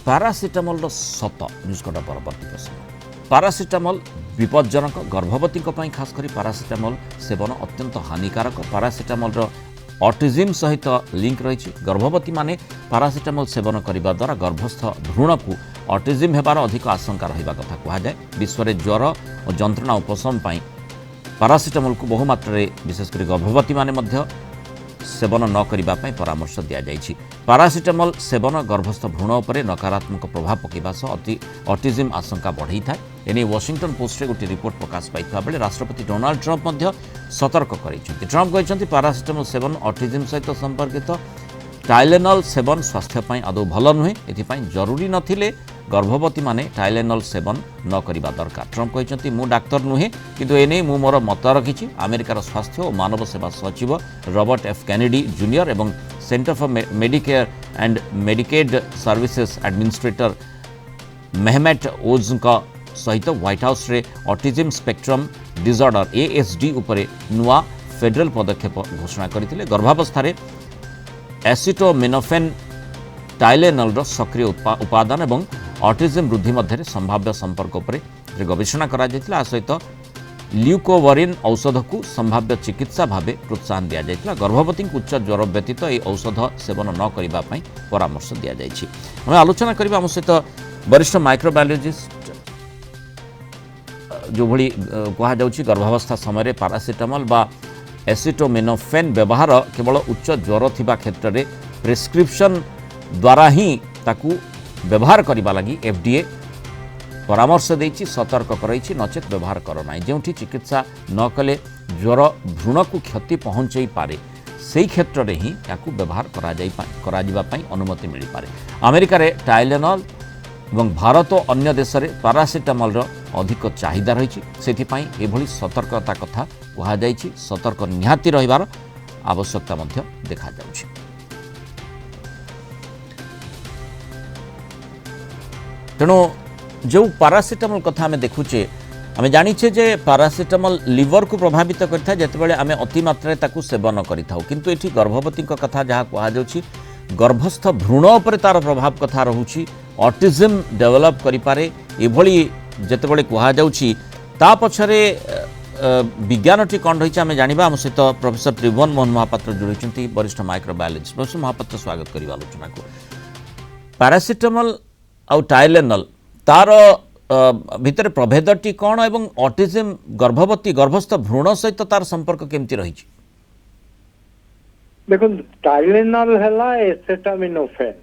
ପାରାସିଟାମଲର ସତ ନ୍ୟୁଜ୍ କଟା ପରବର୍ତ୍ତୀ ପ୍ରସଙ୍ଗ। ପାରାସିଟାମଲ ବିପଜ୍ଜନକ, ଗର୍ଭବତୀଙ୍କ ପାଇଁ ଖାସ୍ କରି ପାରାସିଟାମଲ ସେବନ ଅତ୍ୟନ୍ତ ହାନିକାରକ। ପାରାସିଟାମଲର ଅଟିଜିମ୍ ସହିତ ଲିଙ୍କ ରହିଛି। ଗର୍ଭବତୀମାନେ ପାରାସିଟାମଲ ସେବନ କରିବା ଦ୍ୱାରା ଗର୍ଭସ୍ଥ ଭ୍ରୂଣକୁ ଅଟିଜିମ୍ ହେବାର ଅଧିକ ଆଶଙ୍କା ରହିବା କଥା କୁହାଯାଏ। ବିଶ୍ୱରେ ଜ୍ୱର ଓ ଯନ୍ତ୍ରଣା ଉପଶମ ପାଇଁ ପାରାସିଟାମଲକୁ ବହୁମାତ୍ରାରେ ବିଶେଷ କରି ଗର୍ଭବତୀମାନେ ମଧ୍ୟ ସେବନ ନ କରିବା ପାଇଁ ପରାମର୍ଶ ଦିଆଯାଇଛି। ପାରାସିଟାମଲ ସେବନ ଗର୍ଭସ୍ଥ ଭ୍ରୂଣ ଉପରେ ନକାରାତ୍ମକ ପ୍ରଭାବ ପକାଇବା ସହ ଅଟିଜିମ୍ ଆଶଙ୍କା ବଢ଼ାଇଥାଏ। ଏନେଇ ୱାଶିଂଟନ୍ ପୋଷ୍ଟରେ ଗୋଟିଏ ରିପୋର୍ଟ ପ୍ରକାଶ ପାଇଥିବା ବେଳେ ରାଷ୍ଟ୍ରପତି ଡୋନାଲ୍ଡ ଟ୍ରମ୍ପ ମଧ୍ୟ ସତର୍କ କରାଇଛନ୍ତି। ଟ୍ରମ୍ପ କହିଛନ୍ତି ପାରାସିଟାମଲ ସେବନ ଅଟିଜିମ୍ ସହିତ ସମ୍ପର୍କିତ। ଟାଇଲେନଲ ସେବନ ସ୍ୱାସ୍ଥ୍ୟ ପାଇଁ ଆଦୌ ଭଲ ନୁହେଁ। ଏଥିପାଇଁ ଜରୁରୀ ନଥିଲେ ଗର୍ଭବତୀମାନେ ଟାଇଲେନଲ ସେବନ ନ କରିବା ଦରକାର। ଟ୍ରମ୍ପ କହିଛନ୍ତି, ମୁଁ ଡାକ୍ତର ନୁହେଁ, କିନ୍ତୁ ଏନେଇ ମୁଁ ମୋର ମତ ରଖିଛି। ଆମେରିକାର ସ୍ୱାସ୍ଥ୍ୟ ଓ ମାନବ ସେବା ସଚିବ ରବର୍ଟ ଏଫ୍ କେନେଡି ଜୁନିୟର ଏବଂ Center for Medicare and Medicaid Services administrator Mehmet ଓଜ୍ଙ୍କ ସହିତ ହ୍ୱାଇଟ୍ ହାଉସ୍ରେ ଅଟିଜିମ୍ ସ୍ପେକ୍ଟ୍ରମ୍ ଡିସଅର୍ଡର ASD ଉପରେ ନୂଆ ଫେଡେରାଲ ପଦକ୍ଷେପ ଘୋଷଣା କରିଥିଲେ। ଗର୍ଭାବସ୍ଥାରେ ଏସିଟୋମିନୋଫେନ୍ ଟାଇଲେନଲର ସକ୍ରିୟ ଉପାଦାନ ଏବଂ ଅଟିଜିମ୍ ବୃଦ୍ଧି ମଧ୍ୟରେ ସମ୍ଭାବ୍ୟ ସମ୍ପର୍କ ଉପରେ ଗବେଷଣା କରାଯାଇଥିଲା। ଆ ସହିତ ଲ୍ୟୁକୋଭରିନ୍ ଔଷଧକୁ ସମ୍ଭାବ୍ୟ ଚିକିତ୍ସା ଭାବେ ପ୍ରୋତ୍ସାହନ ଦିଆଯାଇଥିଲା। ଗର୍ଭବତୀଙ୍କୁ ଉଚ୍ଚ ଜ୍ୱର ବ୍ୟତୀତ ଏହି ଔଷଧ ସେବନ ନ କରିବା ପାଇଁ ପରାମର୍ଶ ଦିଆଯାଇଛି। ଆମେ ଆଲୋଚନା କରିବା ଆମ ସହିତ ବରିଷ୍ଠ ମାଇକ୍ରୋବାୟୋଲୋଜିଷ୍ଟ, ଯେଉଁଭଳି କୁହାଯାଉଛି ଗର୍ଭାବସ୍ଥା ସମୟରେ ପାରାସିଟାମଲ ବା ଏସିଟୋମିନୋଫେନ୍ ବ୍ୟବହାର କେବଳ ଉଚ୍ଚ ଜ୍ୱର ଥିବା କ୍ଷେତ୍ରରେ ପ୍ରେସ୍କ୍ରିପ୍ସନ୍ ଦ୍ୱାରା ହିଁ ତାକୁ ବ୍ୟବହାର କରିବା ଲାଗି FDA ପରାମର୍ଶ ଦେଇଛି, ସତର୍କ କରାଇଛି। ନଚେତ୍ ବ୍ୟବହାର କର ନାହିଁ। ଯେଉଁଠି ଚିକିତ୍ସା ନ କଲେ ଜ୍ୱର ଭ୍ରୂଣକୁ କ୍ଷତି ପହଞ୍ଚାଇ ପାରେ, ସେହି କ୍ଷେତ୍ରରେ ହିଁ ଏହାକୁ ବ୍ୟବହାର କରାଯିବା ପାଇଁ ଅନୁମତି ମିଳିପାରେ। ଆମେରିକାରେ ଟାଇଲେନଲ ଏବଂ ଭାରତ ଓ ଅନ୍ୟ ଦେଶରେ ପାରାସିଟାମଲର ଅଧିକ ଚାହିଦା ରହିଛି। ସେଥିପାଇଁ ଏଭଳି ସତର୍କତା କଥା କୁହାଯାଇଛି। ସତର୍କ ନିହାତି ରହିବାର ଆବଶ୍ୟକତା ମଧ୍ୟ ଦେଖାଯାଉଛି। ତେଣୁ जो पारासिटामल कथा आम देखुचे आम जाचे जे पारासिटामल लिवर को प्रभावित करता जितेबाला आम अतिमात्रा ताकू सेवन करूँ किंतु ये गर्भवती कथा जहाँ कहुच्छी गर्भस्थ भ्रूण पर तार प्रभाव कथा रोचे ऑटिज्म डेवलप करें ये जितेबाला कहुच्छी ता पछरे विज्ञानटी कौन रही आम जाना आम सहित प्रोफेसर त्रिभुवन मोहन महापात्र जोड़ी वरिष्ठ माइक्रोबायोलॉजिस्ट। प्रोफेसर महापात्र स्वागत करिए आलोचना को। पारासिटामल आउ टाइलेनल तार भितर प्रभेदटी कौन एवं ऑटिज्म गर्भवती गर्भस्थ भ्रूण सहित तार संपर्क केमती रही? देखो टाइलेनल है एसिटामिनोफेन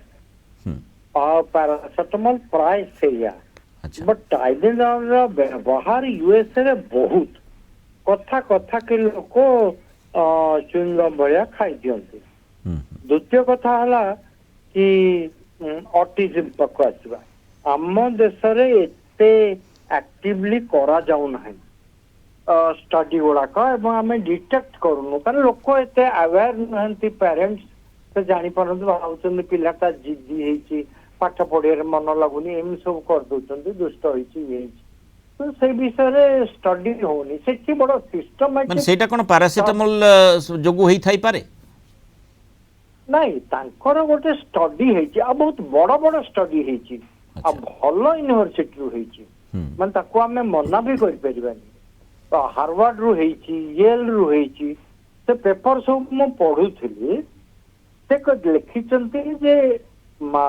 और पैरासिटामल प्राय सेया बट टाइलेनल व्यवहार यूएसए रे बहुत कथा कथा के लोक चुंगम भाया खाई दियंती। द्वितीय कथा हला कि ऑटिज्म तक आसवा आम देश एते एक्टिवली करा जाऊ नाही स्टडी गुड़ाक आम डिटेक्ट करूँ कारण लोक एत अवेयर नुहति पेरेंट्स से जानी पारत भावुं पिलाटा जिद्दी पाठ पढ़िया मन लगुनि एम सब कर दौरान दुष्ट होती तो से विषय स्टडी होनी से बड़ सिस्टमेटिक सेटा कोन पैरासिटामल जोगु होई थाई पारे नहीं तांकर गोटे स्टडी हेची आ बहुत बड़ बड़ स्टडी हेची आ भल यूनिवर्सिटी रु हेची माने ताको आमे मना भी करि परिबानी तो हार्वर्ड रु हेची येल रु हेची से पेपर सब म पढुथिली से को लिखिचंती जे मा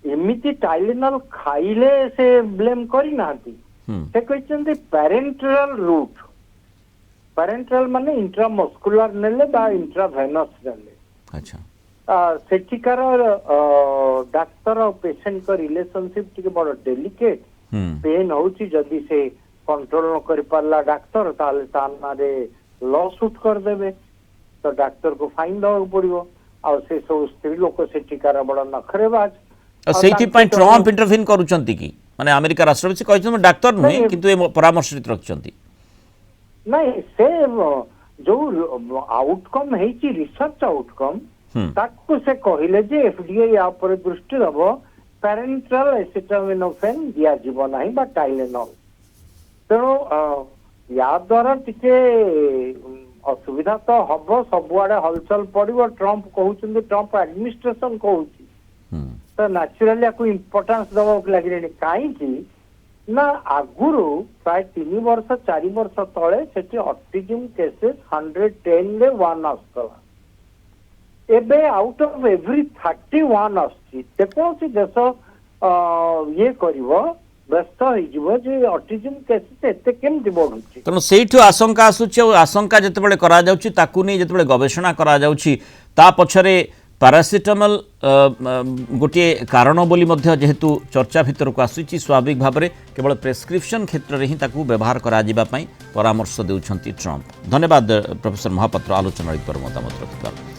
एमिति टाइलेनल खाइले से ब्लेम करि नांती से कहते पेरेंटल रूट पेरेंटल माने इंट्रामस्कुलर नेले बा इंट्रावेनस नेले अच्छा सेठिकार डाक्तर और पेशेंट का रिलेशनशिप टिके बड़ डेलिकेट पेन होची जदी से कंट्रोल न करि पारला डाक्तर ताले तानारे लॉ सूट कर देबे तो डाक्तर को फाइन देबा पड़िबो और से सब स्त्री लोक सेठिकार बड़ नखरेबाज सेठी पई ट्रम्प इंटरफेन करूचंती की माने अमेरिका राष्ट्रपति कहछन डॉक्टर नुहे किंतु ए परामर्श रखचंती नहीं से जो आउटकम हेची रिसर्च आउटकम ताकू से कहले जे एफडीए या पर दृष्टि दबो पेरेंटल एसिटामिनोफेन दिया जीव नाही बा टाइलेनल तेणु या द्वारा टिके असुविधा तो हबो सबुआडे हलचल पड़िबो ट्रम्प कहउछन ट्रम्प एडमिनिस्ट्रेशन कहउछि तो न्याचुराली आपको इम्पोर्टान्स दवा लगे कहीं ना आगुरु प्राय 3 वर्ष 4 वर्ष तले सेठी ऑटिज्म केसेस 110 रे 1 आसला एबे आउट ऑफ एवरी 31 आसी देखो देश ये करिवो व्यस्त हो जे ऑटिज्म केसेस एते केमति बढ़ुची तेणु सेठु आशंका आसुची आशंका जितेबाला करा जाउची ताकू नहीं जितेबाला गवेषणा करा जाउची ता पछरे पारासिटामल गोटे कारण बोली मध्य जेहेतु चर्चा भितर को आसुची स्वाभाविक भाव में केवल प्रेस्क्रिप्शन क्षेत्र में ही ताकू व्यवहार करा जिबा पई परामर्श देउछंती ट्रंप। धन्यवाद प्रोफेसर महापात्र आलोचना पर मतामत रखिबार।